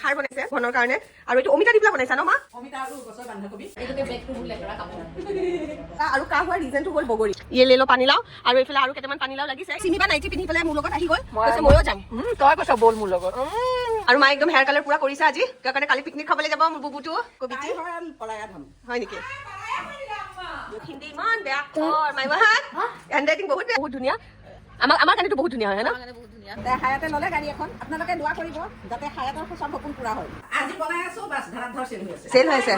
খাৰ বনাইছে ঘনৰ কাৰণে আৰু এইটো অমিতা দি পেলাই বনাইছা ন মা অমিতা আৰু গছৰ বন্ধাকবি এইটোকে বেগটো মোৰ লেতেৰা কাপোৰ আৰু কাহ হোৱাৰ ৰিজনটো হ'ল বগৰী ইয়ে লেলো পানীলাও আৰু এইফালে আৰু কেইটামান পানীলাও লাগিছে চিমিবা নাইটি পিন্ধি পেলাই মোৰ লগত আহি গ'ল কৈছে ময়ো যাম তই কৈছ বল মোৰ লগত আৰু মায়ে একদম হেয়াৰ কালাৰ পুৰা কৰিছে আজি কিয় কাৰণে কালি পিকনিক খাবলৈ যাব মোৰ বুবুটো কবিতি হয় নেকি হিন্দী ইমান বেয়া মাই মাহাত হেণ্ডৰাইটিং বহুত ধুনীয়া আমাৰ কাৰণেতো বহুত ধুনীয়া হয় ন হায়াতে ল'লে গাড়ী এখন আপোনালোকে দোৱা কৰিব যাতে হায়াতৰ সব সপোন পুৰা হয় আজি বনাই আছো বাছ ধাৰাধৰ চেল হৈ আছে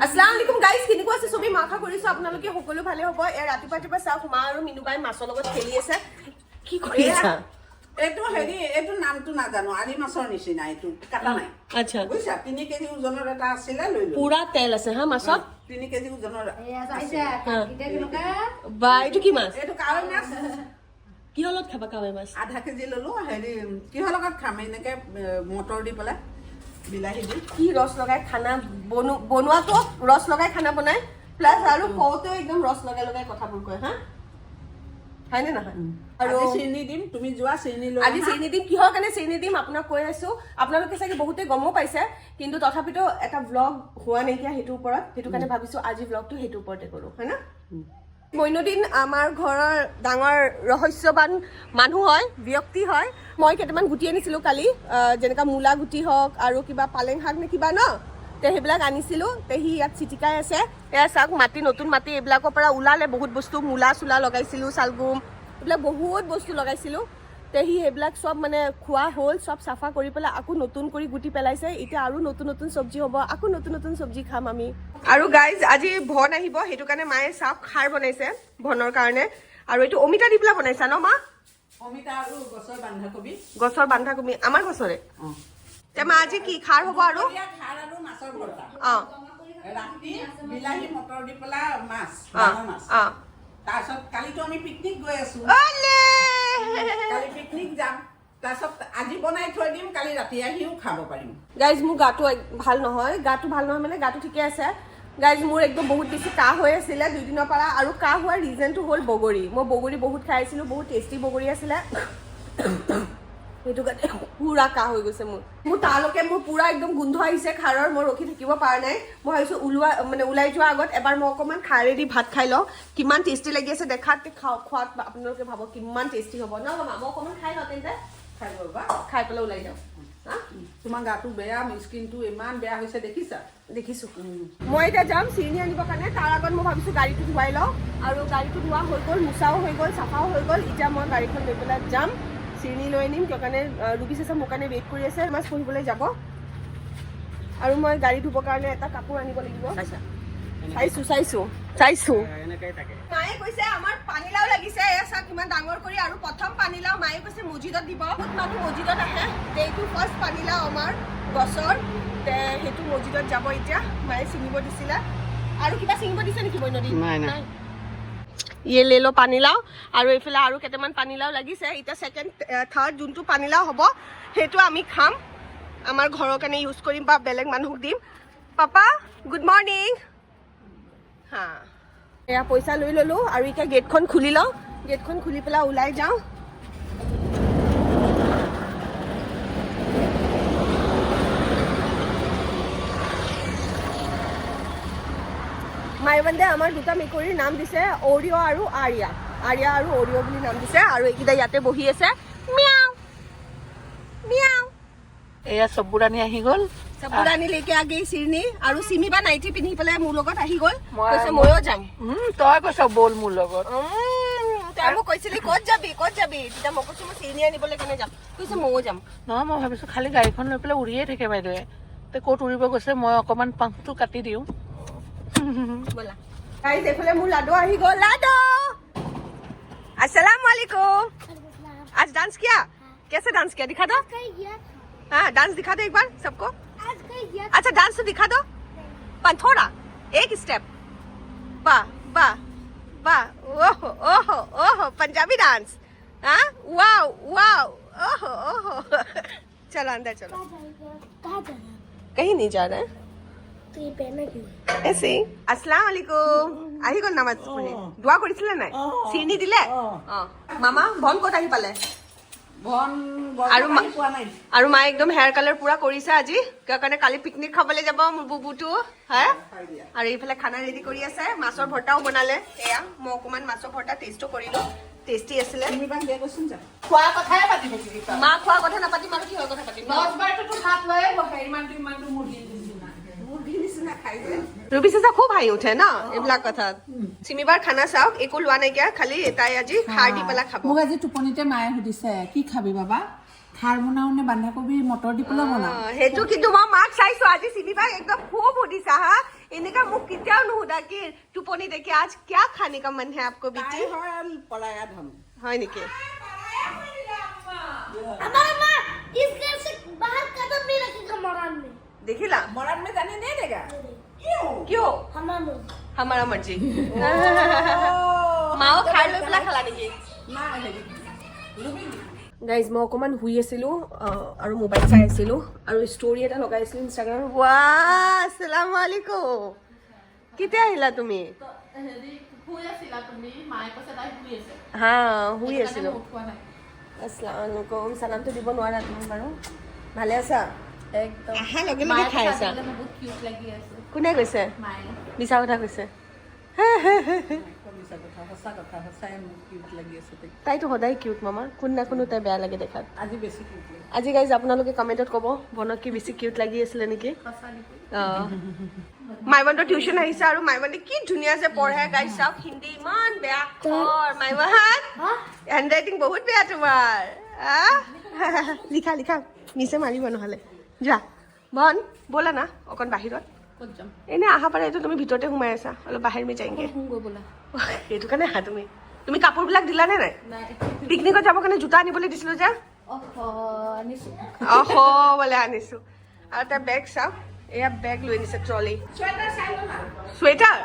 আসসালামু আলাইকুম গাইজ কেনেকুৱা আছে চবেই মই আশা কৰিছো আপোনালোকে সকলো ভালে হ'ব ৰাতিপুৱা চাওক মা আৰু মিনুবাই মাছৰ লগত খেলি আছে কি কৰি আছা এইটো হেৰি এইটো নামটো নাজানো আলি মাছৰ নিচিনা এইটো কাটা নাই আচ্ছা বুজিছা 3 কেজি ওজনৰ এটা আছিলে লৈ লৈ পুৰা তেল আছে হা মাছত 3 কেজি ওজনৰ বা এইটো কি মাছ এইটো কাৱৈ মাছ কিহৰ লগত খাবা কাৱৈ মাছ আধা কেজি ললো হেৰি কিহৰ লগত খাম এনেকে মটৰ দি পেলাই বিলাহী দি কি ৰস লগাই খানা বনোৱাটো ৰস লগাই খানা বনাই প্লাছ আৰু কওঁতেও একদম ৰস লগাই কথাবোৰ কয় হা হয়নে নহয় আৰু চেনি দিম তুমি যোৱা চেনি লৈ আজি চেনি দিম কিহৰ কাৰণে চেনি দিম আপোনাক কৈ আছো আপোনালোকে চাগে বহুতে গমো পাইছে কিন্তু তথাপিতো এটা ব্লগ হোৱা নাইকিয়া সেইটোৰ ওপৰত সেইটো কাৰণে ভাবিছো আজি ব্লগটো সেইটোৰ ওপৰতে কৰো হয় না মইনুদ্দিন আমাৰ ঘৰৰ ডাঙৰ ৰহস্যবান মানুহ হয় ব্যক্তি হয় মই কেইটামান গুটি আনিছিলো কালি যেনেকা মূলা গুটি হওক আৰু কিবা পালেং শাক নে কিবা ন তে সেইবিলাক আনিছিলো তে সি ইয়াত চিটিকাই আছে এয়া চাওক মাটি নতুন মাটি এইবিলাকৰ পৰা ওলালে বহুত বস্তু মূলা চোলা লগাইছিলো চালগুম এইবিলাক বহুত বস্তু লগাইছিলো তে সি সেইবিলাক চব মানে খোৱা হ'ল চব চাফা কৰি পেলাই আকৌ নতুন কৰি গুটি পেলাইছে এতিয়া আৰু নতুন চব্জি হ'ব আকৌ নতুন চব্জি খাম আমি আৰু গাইজ আজি ভন আহিব সেইটো কাৰণে মায়ে চাওক খাৰ বনাইছে ভনৰ কাৰণে আৰু এইটো অমিতা দি পেলাই বনাইছা ন মা অমিতা আৰু গছৰ বন্ধাকবি আমাৰ গছৰে তে মা আজি কি খাৰ হ'ব আৰু খাৰ আৰু মাছৰ ভৰ্তা ৰাতি বিলাহী মটৰ দি পেলাই মাছ তাৰপিছত কালিতো আমি পিকনিক গৈ আছো কালি পিকনিক যাম তাৰপিছত আজি বনাই থৈ দিম কালি ৰাতি আহিও খাব পাৰিম গাইজ মোৰ গাটো ভাল নহয় মানে গাটো ঠিকে আছে গাইজ মোৰ একদম বহুত বেছি কাহ হৈ আছিলে 2 দিনৰ পৰা আৰু কাহ হোৱাৰ ৰিজনটো হ'ল বগৰী মই বগৰী বহুত খাইছিলো বহুত টেষ্টি বগৰী আছিলে সেইটো কাৰণে পুৰা কাহ হৈ গৈছে মোৰ তালৈকে মোৰ পুৰা একদম গোন্ধ আহিছে খাৰৰ মই ৰখি থাকিব পৰা নাই মই ভাবিছো ওলাই যোৱাৰ আগত এবাৰ মই অকণমান খাৰেদি ভাত খাই লওঁ কিমান টেষ্টি লাগি আছে দেখাত খোৱাত আপোনালোকে ভাবক কিমান টেষ্টি হ'ব ন মামা মই অকণমান খাই লওঁ তেন্তে খাই পেলাই ওলাই যাওঁ তোমাৰ গাটো বেয়া স্কিনটো ইমান বেয়া হৈছে দেখিছো মই এতিয়া যাম চিৰিনি আনিবৰ কাৰণে তাৰ আগত মই ভাবিছো গাড়ীটো ধুৱাই লওঁ আৰু গাড়ীটো ধোৱা হৈ গ'ল মোচাও হৈ গ'ল চাফাও হৈ গ'ল এতিয়া মই গাড়ীখন লৈ পেলাই যাম চিৰিনি লৈ আনিম কিয় কাৰণে ৰুবি চেচা মোৰ কাৰণে ৱেইট কৰি আছে মাছ পঢ়িবলৈ যাব আৰু মই গাড়ী ধুবৰ কাৰণে এটা কাপোৰ আনিব লাগিব চাইছো মায়ে কৈছে আমাৰ পানীলাও লাগিছে এয়া চাওক কিমান ডাঙৰ কৰি আৰু প্ৰথম পানীলাও মায়ে কৈছে মছজিদত দিব বহুত মানুহ মছজিদত আহে এইটো ফাৰ্ষ্ট পানীলাও আমাৰ গছৰ সেইটো মছজিদত যাব এতিয়া মায়ে ছিঙিব দিছিলে আৰু কিবা ছিঙিব দিছে নেকি বৈনদী নাই ইয়ে লেলো পানীলাও আৰু এইফালে আৰু কেইটামান পানীলাও লাগিছে এতিয়া ছেকেণ্ড থাৰ্ড যোনটো পানীলাও হ'ব সেইটো আমি খাম আমাৰ ঘৰৰ কাৰণে ইউজ কৰিম বা বেলেগ মানুহক দিম পাপা গুড মৰ্ণিং হা এয়া পইচা লৈ ল'লোঁ আৰু এতিয়া গেটখন খুলি লওঁ গেটখন খুলি পেলাই ওলাই যাওঁ মাইবন্দে আমাৰ দুটা মেকুৰীৰ নাম দিছে অৰিঅ' আৰু আৰিয়া আৰু অৰিঅ' বুলি নাম দিছে আৰু এইকেইটা ইয়াতে বহি আছে মিয়াও মিয়াও এয়া চব্বুৰাণী আহি গ'ল চব্বুৰাণী লৈকে আগে চিৰিনি আৰু চিমিবা নাইটি পিন্ধি পেলাই মোৰ লগত আহি গ'ল কৈছে ময়ো যাম তই কৈছ বল মোৰ লগত তই মোক কৈছিলি ক'ত যাবি তেতিয়া মই কৈছো মই চিৰিনি আনিবলৈ কাৰণে যাম কৈছে ময়ো যাম নহয় মই ভাবিছো খালি গাড়ীখন লৈ পেলাই উৰিয়ে থাকে বাইদেৱে তে ক'ত উৰিব গৈছে মই অকণমান পাংটো কাটি দিওঁ बोला गाइस এইফালে মোৰ লাডু আহি গ'ল লাডু अस्सलाम वालेकुम आज डांस किया कैसे डांस किया दिखा दो हाँ डांस दिखा दो एक बार सबको अच्छा डांस तो दिखा दो पर थोड़ा एक स्टेप वाह वाह वाह ओहो ओहो ओहो पंजाबी डांस हाँ वाओ वाओ ओहो ओहो चलो अंदर चलो कहीं नहीं जा रहे हैं ऐसे अस्सलाम वालेकुम আহি গ'ল নামাজ পঢ়ি দোৱা কৰিছিলে নাই চিৰিনি দিলে মামা ভন ক'ত আহি পালে ভন আৰু বৰ্তমান পোৱা নাই আৰু মায়ে একদম হেয়াৰ কালাৰ পুৰা কৰিছে আজি কিয় কাৰণে কালি পিকনিক খাবলৈ যাব মোৰ বুবুটো হা আৰু এইফালে খানা ৰেডি কৰি আছে মাছৰ ভৰ্তাও বনালে এয়া মই অকমান মাছৰ ভৰ্তা টেষ্টো কৰিলো টেষ্টি আছিলে তুমি বাং দিয়া কৈছোন যা খোৱা কথাই পাতিব কি মা খোৱা কথা নাপাতিম আৰু কিহৰ কথা পাতিম 10 বাৰটো ভাত লয়ে বহে ইমানটো মুৰ্গী নিচিনা খাই যে ৰুবি চাচা খুব হাঁহি উঠে ন এইবিলাক কথাত চিমিবাৰ খানা চাওক একো লোৱা নাইকিয়া খালি তাই আজি খাৰ দি পেলাই খাব মোক আজি টোপনিতে মায়ে সুধিছে কি খাবি বাবা খাৰ বনাও নে বন্ধাকবি মটৰ দি পেলাই বনাও সেইটো কিন্তু মই মাক চাইছো আজি চিমিবাক একদম খুব সুধিছা হা এনেকা মোক কেতিয়াও নুসুধা কি টোপনি দেখি আজ क्या खाने का मन है आपको बेटी পলায়া ধন হয় নেকি हमारा माँ इस घर से बाहर कदम नहीं रखेगा मोरान में দেখিলা मरद में जाने नहीं देगा क्यों क्यों हमारा हमारा मर्जी মাও খাই লৈ পেলাই খালা নেকি ना हेरी लुबी গাইজ মই অকণমান শুই আছিলোঁ আৰু মোবাইল চাই আছিলোঁ আৰু ষ্টৰি এটা লগাই আছিলোঁ ইনষ্টাগ্ৰামত ৱাহ আসসালামু আলাইকুম কেতিয়া আহিলা তুমি হা শুই আছিলো আসসালামুআলাইকুম সালামটো দিব নোৱাৰা তুমি বাৰু ভালে আছা একদম আহা লগে লগে খাই আছা কোনে কৈছে মিছা কথা কৈছে সঁচা কথা সঁচাই মোক কিউট লাগি আছে তাইতো সদায় কিউট মামা কোন না কোনো তাই বেয়া লাগে দেখাত আজি বেছি কিউট লাগে আজি গাইজ আপোনালোকে কমেণ্টত ক'ব বনক কি বেছি কিউট লাগি আছিলে নেকি মাইবন্তৰ টিউশ্যন আহিছে আৰু মাইবন্তে কি ধুনীয়া যে পঢ়ে গাইজ চাওক হিন্দী ইমান বেয়া আখৰ মাইবন হেণ্ড ৰাইটিং বহুত বেয়া তোমাৰ লিখা লিখা নিচে মাৰিব নহ'লে যোৱা বন ব'লা না অকণ বাহিৰত এনে আহা পাৰে এইটো তুমি ভিতৰতে সোমাই আছা অলপ বাহিৰ মে যায়গে সেইটো কাৰণে আহা তুমি তুমি কাপোৰবিলাক দিলানে নাই পিকনিকত যাবৰ কাৰণে জোতা আনিবলৈ দিছিলোঁ যে অহ বোলে আনিছোঁ আৰু তাৰ বেগ চাওক এয়া বেগ লৈ আনিছে ট্ৰলি চুৱেটাৰ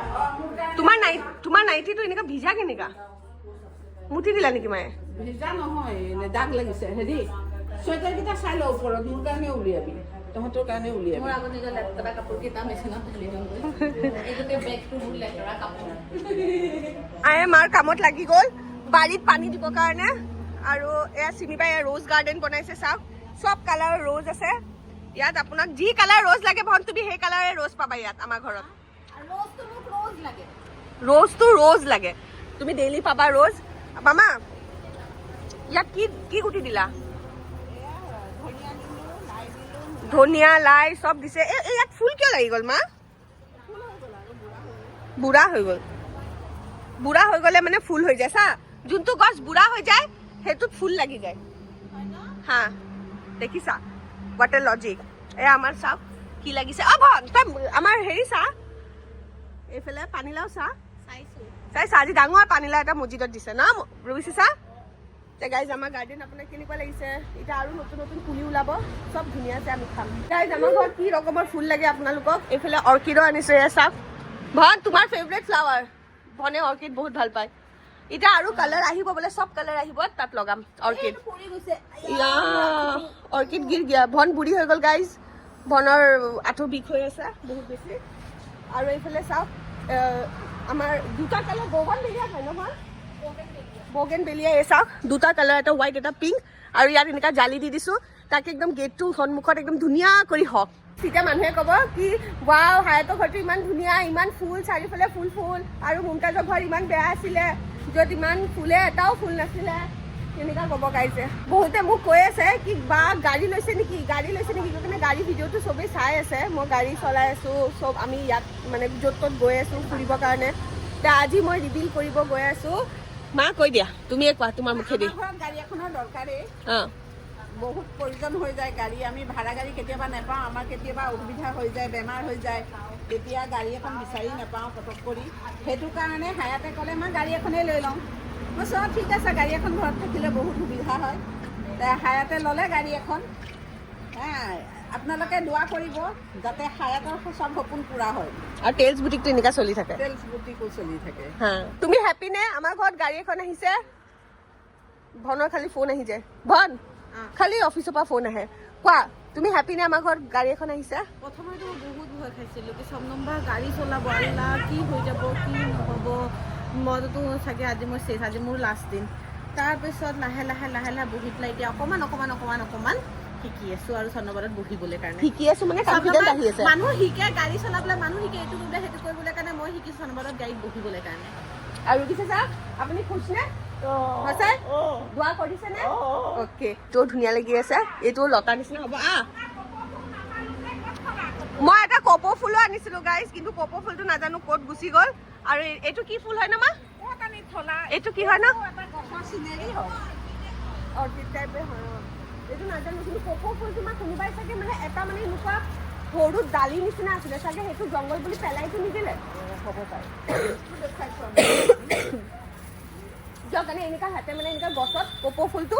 তোমাৰ নাইটিটো এনেকুৱা ভিজা কেনেকা মুঠি দিলা নেকি মায়ে ভিজা নহয় এনে দাগ লাগিছে হেৰি চুৱেটাৰ কেইটা চাই লওঁ ওপৰত মোৰ কাৰণে উলিয়াবি তহঁতৰ কাৰণে উলিয়াবি মোৰ আগতে লেতেৰা কাপোৰ কেইটা মেচিনত ঢালি দিওঁ এইটোতে বেগটো মোৰ লেতেৰা কাপোৰ আয়ে মাৰ কামত লাগি গ'ল বাৰীত পানী দিবৰ কাৰণে আৰু এয়া চিমিবাই ৰ'জ গাৰ্ডেন বনাইছে চাওক চব কালাৰৰ ৰ'জ আছে ইয়াত আপোনাক যি কালাৰ ৰ'জ লাগে ভন তুমি সেই কালাৰে ৰ'জ পাবা ইয়াত আমাৰ ঘৰত ৰ'জটো মোক ৰ'জ লাগে ৰ'জটো ৰ'জ লাগে তুমি ডেইলি পাবা ৰ'জ মামা ইয়াত কি কি গুটি দিলা ধনিয়া লাই চব দিছে ইয়াত ফুল কিয় লাগি গ'ল মা বুঢ়া হৈ গ'লে মানে ফুল হৈ যায় চা যোনটো গছ বুঢ়া হৈ যায় সেইটোত ফুল লাগি যায় হা দেখিছা হোৱাট এ লজিক আমাৰ চাওক কি লাগিছে ভন তই আমাৰ হেৰি চা এইফালে পানীলাও চা চাইছা আজি ডাঙৰ পানীলাও এটা মছজিদত দিছে ন ৰুবিছে চা গাইজ আমাৰ গাৰ্ডেন আপোনাক কেনেকুৱা লাগিছে এতিয়া আৰু নতুন নতুন পুলি ওলাব চব ধুনীয়া আছে আমি খাম গাইজ আমাৰ ঘৰত কি ৰকমৰ ফুল লাগে আপোনালোকক এইফালে অৰ্কিডো আনিছো এয়া চাওক ভন তোমাৰ ফেভৰেট ফ্লাৱাৰ ভনে অৰ্কিড বহুত ভাল পায় এতিয়া আৰু কালাৰ আহিব বোলে চব কালাৰ আহিব তাত লগাম অৰ্কিড অৰ্কিড গিৰ গিয়া ভন বুঢ়ী হৈ গ'ল গাইজ ভনৰ আঁঠু বিষ হৈ আছে বহুত বেছি আৰু এইফালে চাওক আমাৰ দুটা কালাৰ বগন বেলিয়া হয় নহয় বগেন বেলিয়া এই চাওক দুটা কালাৰ এটা হোৱাইট এটা পিংক আৰু ইয়াত এনেকুৱা জালি দি দিছোঁ তাকে একদম গেটটো সন্মুখত একদম ধুনীয়া কৰি হওক তেতিয়া মানুহে ক'ব কি ৱাও হায়াতৰ ঘৰটো ইমান ধুনীয়া ইমান ফুল চাৰিওফালে ফুল আৰু মুমতাজৰ ঘৰ ইমান বেয়া আছিলে য'ত ইমান ফুলে এটাও ফুল নাছিলে তেনেকুৱা ক'ব গাইছে বহুতে মোক কৈ আছে কি বা গাড়ী লৈছে নেকি কাৰণে গাড়ী ভিডিঅ'টো চবেই চাই আছে মই গাড়ী চলাই আছোঁ চব আমি ইয়াত মানে য'ত ত'ত গৈ আছোঁ ফুৰিবৰ কাৰণে এতিয়া আজি মই ৰিভিল কৰিব গৈ আছোঁ মা কৈ দিয়া তুমিয়ে কোৱা তোমাৰ মুখেদি ঘৰত গাড়ী এখনৰ দৰকাৰেই অঁ বহুত প্ৰয়োজন হৈ যায় গাড়ী আমি ভাড়া গাড়ী কেতিয়াবা নাপাওঁ আমাৰ কেতিয়াবা অসুবিধা হৈ যায় বেমাৰ হৈ যায় তেতিয়া গাড়ী এখন বিচাৰি নাপাওঁ পটক কৰি সেইটো কাৰণে হায়াতে ক'লে মই গাড়ী এখনেই লৈ লওঁ মই চব ঠিক আছে গাড়ী এখন ঘৰত থাকিলে বহুত সুবিধা হয় হায়াতে ল'লে গাড়ী এখন আপোনালোকে দোৱা কৰিব যাতে হায়াতৰ চব সপোন পূৰা হয় আৰু টেইলছ বুটিকটো এনেকুৱা চলি থাকে টেইলছ বুটিকো চলি থাকে হা তুমি হেপী নে আমাৰ ঘৰত গাড়ী এখন আহিছে ভনৰ খালি ফোন আহি যায় ভন খালি অফিচৰ পৰা ফোন আহে কোৱা তুমি হেপী নে আমাৰ ঘৰত গাড়ী এখন আহিছে প্ৰথমতে মই বহুত ভয় খাইছিলোঁ কি ছয় নম্বৰ গাড়ী চলাব আল্লাহ কি হৈ যাব কি নহ'ব মইতো চাগে আজি মোৰ শেষ আজি মোৰ লাষ্ট দিন তাৰপিছত লাহে লাহে বহি পেলাই এতিয়া অকমান শিকি আছো আৰু চন্দ্ৰবাৰত বহিবলৈ কাৰণে শিকি আছো মানে কনফিডেন্স আহি আছে মানুহ শিকে গাড়ী চলাবলৈ মানুহ শিকে এইটো বোলে সেইটো কৰিবলৈ কাৰণে মই শিকিছো চন্দ্ৰবাৰত গাড়ীত বহিবলৈ কাৰণে আৰু কি চাচা আপুনি খুশ নে আছে দোৱা কৰিছে নে ওকে তো ধুনীয়া লাগি আছে এইটো লতা নিচিনা হ'ব মই এটা কপৌ ফুলো আনিছিলো গাইজ কিন্তু কপৌ ফুলটো নাজানো ক'ত গুচি গ'ল আৰু এইটো কি ফুল হয় না মা এইটো কি হয় না অৰ্কিড টাইপে হয় এইটো নাজানো কিন্তু কপৌ ফুলটো মা কোনোবাই চাগে মানে এটা মানে এনেকুৱা সৰু ডালি নিচিনা আছিলে চাগে সেইটো জংঘল বুলি পেলাইটো নিদিলে হ'ব পাৰে কিয় কাৰণে এনেকুৱা হাতে মানে এনেকুৱা গছত কপৌ ফুলটো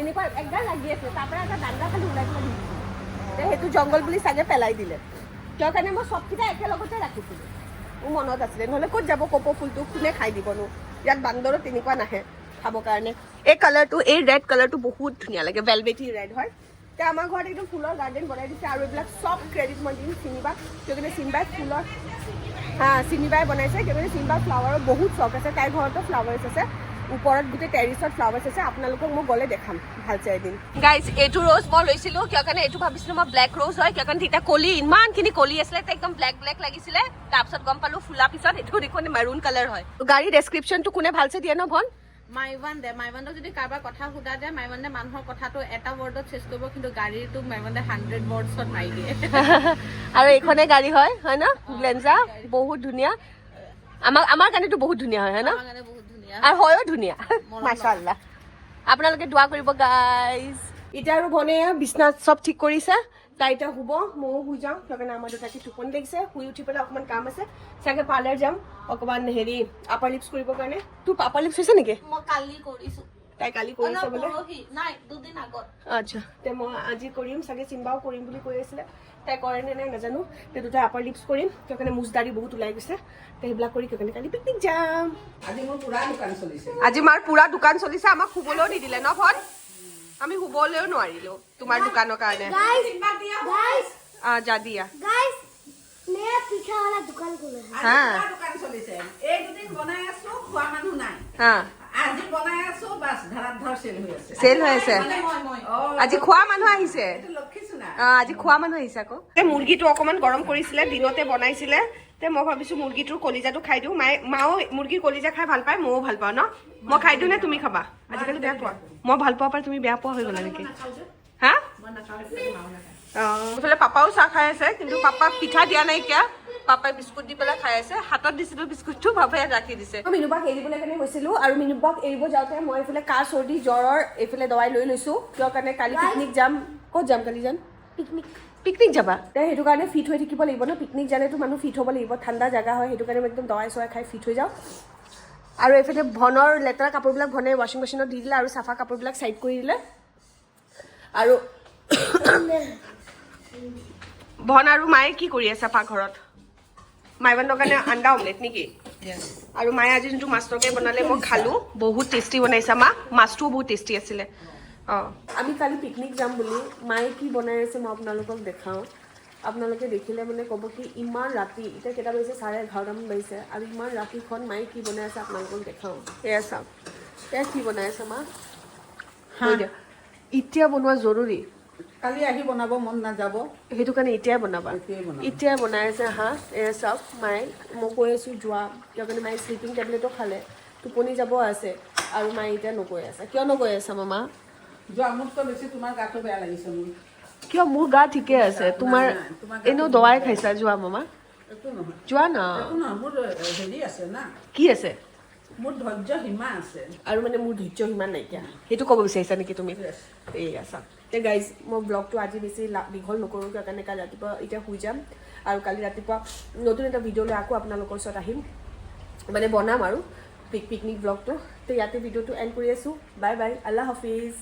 এনেকুৱা একডাল লাগি আছিলে তাৰ পৰা এটা দাণ্ডা খালি ওলাই পেলাই দি দিছিলে সেইটো জংঘল বুলি চাগে পেলাই দিলে কিয় কাৰণে মই চবকেইটা একেলগতে ৰাখিছিলোঁ মোৰ মনত আছিলে নহ'লে ক'ত যাব কপৌ ফুলটো কোনে খাই দিবনো ইয়াত বান্দৰো তেনেকুৱা নাহে খাবৰ কাৰণে এই কালাৰটো এই ৰেড কালাৰটো বহুত ধুনীয়া লাগে ভেলভেটি ৰেড হয় এতিয়া আমাৰ ঘৰত একদম ফুলৰ গাৰ্ডেন বনাই দিছে আৰু এইবিলাক চব ক্ৰেডিট মই দিম চিনিবাক কিয় কাৰণে চিনিবাই ফুলৰ চিনিবাই বনাইছে কিয় কাৰণে চিনিবাৰ ফ্লাৱাৰৰ বহুত চখ আছে তাইৰ ঘৰতো ফ্লাৱাৰ্ছ আছে ওপৰত গোটেই টেৰিছত ফ্লাৱাৰ্ছ আছে আপোনালোকক মই গ'লে দেখাম ভালছে এদিন গাইজ এইটো ৰ'জ মই লৈছিলোঁ কিয় কাৰণে এইটো ভাবিছিলোঁ মই ব্লেক ৰ'জ হয় কিয় কাৰণে তেতিয়া কলি ইমানখিনি কলি আছিলে তাই একদম ব্লেক লাগিছিলে তাৰপিছত গম পালোঁ ফুলা পিছত এইটো দেখোন মেৰুণ কালাৰ হয় গাড়ী ডেছক্ৰিপশ্যনটো কোনে ভালছে দিয়ে ন ভন মাইৱাণ্ডক যদি কাৰোবাৰ কথা সোধা যায় মাইৱাণ্ডে মানুহৰ কথাটো এটা ৱৰ্ডত চেষ্টা কৰিব কিন্তু গাড়ীটো মাইৱাণ্ডে 100 ৱৰ্ডছত মাৰি দিয়ে আৰু এইখনে গাড়ী হয় ন গ্লেঞ্জা বহুত ধুনীয়া আমাৰ কাৰণেতো বহুত ধুনীয়া হয় ন আৰু হয়ো ধুনীয়া মাশাআল্লাহ আপোনালোকে দোৱা কৰিব গাইজ এতিয়া আৰু ভনে বিছনাত চব ঠিক কৰিছে তাই এতিয়া শুব ময়ো শুই যাওঁ সেইকাৰণে আমাৰ দুটাকে টোপনি লাগিছে শুই উঠি পেলাই অকণমান কাম আছে চাগে পাৰ্লাৰ যাম অকণমান হেৰি আপাৰ লিপছ কৰিবৰ কাৰণে তোৰ আপাৰ লিপছ হৈছে নেকি মই কালি কৰিছো তাই কালি কৰিছে বোলে নাই 2 দিন আগত আচ্ছা তে মই আজি কৰিম চাগে চিম্বাও কৰিম বুলি কৈ আছিলে তাই কৰে নে নাই নাজানো তে দুটাই আপাৰ লিপছ কৰিম কিয় কাৰণে মুজদাৰি বহুত ওলাই গৈছে তে সেইবিলাক কৰি কিয় কাৰণে কালি পিকনিক যাম আজি মোৰ পুৰা দোকান চলিছে আজি মাৰ পুৰা দোকান চলিছে আমাক শুবলৈও নিদিলে ন ভন আমি শুবলৈও নোৱাৰিলো তোমাৰ দোকানৰ কাৰণে যা দিয়া गाइस नया पीछा वाला दुकान खोला है हाँ। পুৰা দোকান চলিছে এই দুদিন বনাই আছো খোৱা মানুহ নাই হা আজি বনাই আছো বাছ ধাৰাত ধৰ চেল হৈ আছে চেল হৈ আছে আজি খোৱা মানুহ আহিছে এইটো লক্ষীচোনা আজি খোৱা মানুহ আহিছে আকৌ মুৰ্গীটো অকণমান গৰম কৰিছিলে দিনতে বনাইছিলে তে মই ভাবিছো মুৰ্গীটোৰ কলিজাটো খাই দিওঁ মাও মুৰ্গীৰ কলিজা খাই ভাল পায় ময়ো ভাল পাওঁ ন মই খাই দিওঁ নে তুমি খাবা আজিকালি বেয়া পোৱা মই ভাল পোৱা পাই তুমি বেয়া পোৱা হৈ গ'লা নেকি হা এইফালে পাপাও চাহ খাই আছে কিন্তু পাপাক পিঠা দিয়া নাইকিয়া পাপাই বিস্কুট দি পেলাই খাই আছে হাতত দিছিলোঁ বিস্কুটটো পাপাই ৰাখি দিছে মিনুবাক এৰিবলৈ কাৰণে গৈছিলোঁ আৰু মিনুবাক এৰিব যাওঁতে মই এইফালে কাহ চৰ্দি জ্বৰৰ এইফালে দৱাই লৈ লৈছোঁ কিয় কাৰণে কালি পিকনিক যাম ক'ত যাম কালি যাম পিকনিক যাবা তে সেইটো কাৰণে ফিট হৈ থাকিব লাগিব ন পিকনিক যালেতো মানুহ ফিট হ'ব লাগিব ঠাণ্ডা জেগা হয় সেইটো কাৰণে মই একদম দৱাই চৱাই খাই ফিট হৈ যাওঁ আৰু এইফালে ভনৰ লেতেৰা কাপোৰবিলাক ভনে ৱাশ্বিং মেচিনত দি দিলে আৰু চাফা কাপোৰবিলাক চাইড কৰি দিলে আৰু ভন আৰু মায়ে কি কৰি আছে পাকঘৰত মাইবানৰ কাৰণে আণ্ডা অমলেট নেকি আৰু মায়ে আজি যোনটো মাছ তৰকাৰী বনালে মই খালোঁ বহুত টেষ্টি বনাইছে মা মাছটোও বহুত টেষ্টি আছিলে অঁ আমি কালি পিকনিক যাম বুলি মায়ে কি বনাই আছে মই আপোনালোকক দেখাওঁ আপোনালোকে দেখিলে মানে ক'ব কি ইমান ৰাতি এতিয়া কেইটা বাজিছে 11:30মান বাজিছে আৰু ইমান ৰাতিখন মায়ে কি বনাই আছে আপোনালোকক দেখাওঁ এয়া চাওক এয়া কি বনাই আছে মা এতিয়া বনোৱা জৰুৰী কালি আহি বনাব মন নাযাব সেইটো কাৰণে এতিয়াই বনাবা এতিয়াই বনাম। এতিয়াই বনাই আছে হাঁহ এয়া চাওক মায়ে মই কৈ আছোঁ যোৱা কিয় কাৰণে মায়ে শ্লিপিং টেবলেটো খালে টোপনি যাব আছে আৰু মায়ে এতিয়া নকৈ আছে কিয় নকৈ আছে মামা যোৱা মোতকৈ বেছি তোমাৰ গাটো বেয়া লাগিছে মোৰ কিয় মোৰ গা ঠিকে আছে তোমাৰ নাই, তোমাৰ গাটো এনেও দৱাই খাইছা যোৱা মামা একো নহয় যোৱা না একো নহয় মোৰ হেৰি আছে না কি আছে মোৰ ধৈৰ্য সীমা আছে আৰু মানে মোৰ ধৈৰ্য সিমান নাইকিয়া সেইটো ক'ব বিচাৰিছা নেকি তুমি এইয়া চাওক তে গাইজ মই ব্লগটো আজি বেছি দীঘল নকৰোঁ কিয় কাৰণে কালি ৰাতিপুৱা এতিয়া শুই যাম আৰু কালি ৰাতিপুৱা নতুন এটা ভিডিঅ' লৈ আকৌ আপোনালোকৰ ওচৰত আহিম মানে বনাম আৰু পিকনিক ব্লগটো তো ইয়াতে ভিডিঅ'টো এণ্ড কৰি আছোঁ বাই বাই আল্লাহ হাফিজ